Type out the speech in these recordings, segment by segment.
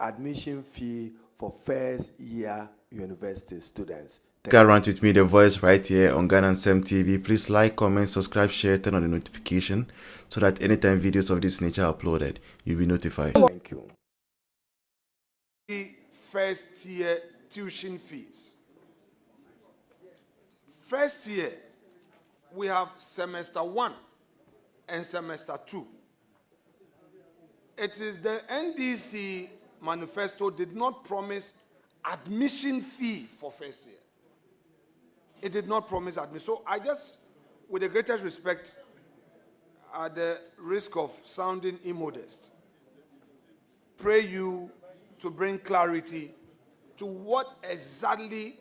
Admission fee for first-year university students. Get around with me, the voice, right here on Ghana Sem TV. Please like, comment, subscribe, share, turn on the notification so that anytime videos of this nature are uploaded, you'll be notified. Thank you. The first-year tuition fees. First year, we have semester 1 and semester 2. It is the NDC manifesto did not promise admission fee for first year. It did not promise admission. So I just, with the greatest respect, at the risk of sounding immodest, pray you to bring clarity to what exactly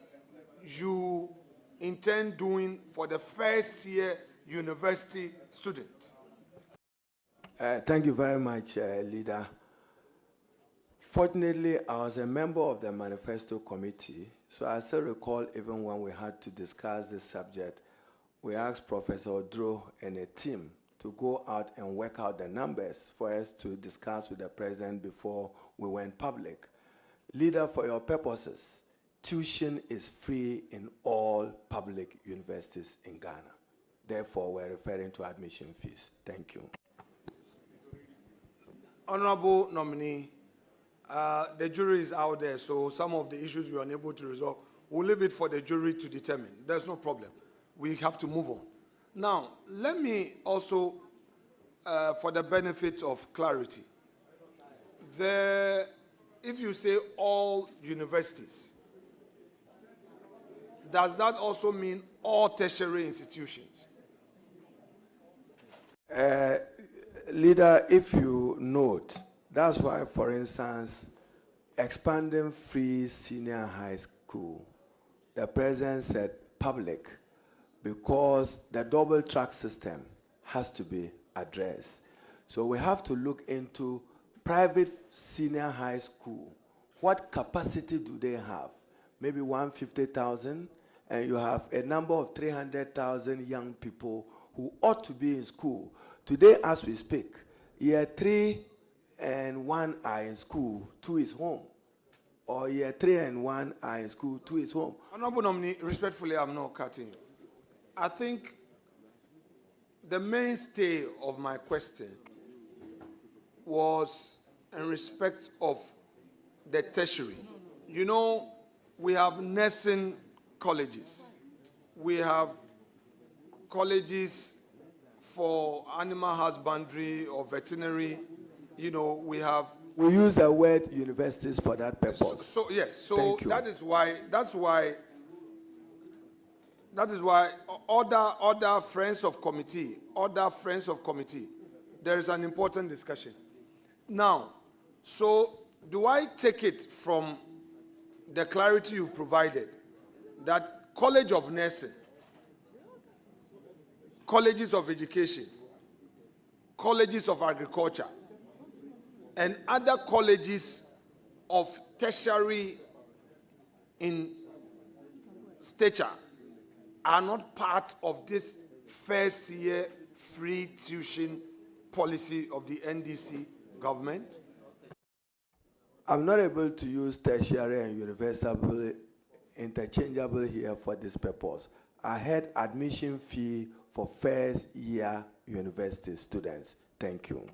you intend doing for the first year university student. Thank you very much, Leader. Fortunately, I was a member of the manifesto committee, so I still recall even when we had to discuss this subject, we asked Professor Odro and a team to go out and work out the numbers for us to discuss with the president before we went public. Leader, for your purposes, tuition is free in all public universities in Ghana. Therefore, we're referring to admission fees. Thank you. Honorable nominee, the jury is out there, so some of the issues we are unable to resolve, we'll leave it for the jury to determine. There's no problem. We have to move on. Now, let me also, for the benefit of clarity, if you say all universities, does that also mean all tertiary institutions? Leader, if you note, that's why, for instance, expanding free senior high school, the president said public, because the double track system has to be addressed. So we have to look into private senior high school. What capacity do they have? Maybe 150,000, and you have a number of 300,000 young people who ought to be in school. Today, as we speak, year 3 and 1 are in school, 2 is home. Or year 3 and 1 are in school, 2 is home. Honorable nominee, respectfully, I'm not cutting you. I think the mainstay of my question was in respect of the tertiary. You know, we have nursing colleges. We have colleges for animal husbandry or veterinary. You know, we use the word universities for that purpose. Yes, so that is why other friends of committee, there is an important discussion. Now, so do I take it from the clarity you provided that College of Nursing, colleges of education, colleges of agriculture, and other colleges of tertiary in stature are not part of this first year free tuition policy of the NDC government? I'm not able to use tertiary and university interchangeable here for this purpose. I had admission fee for first year university students. Thank you.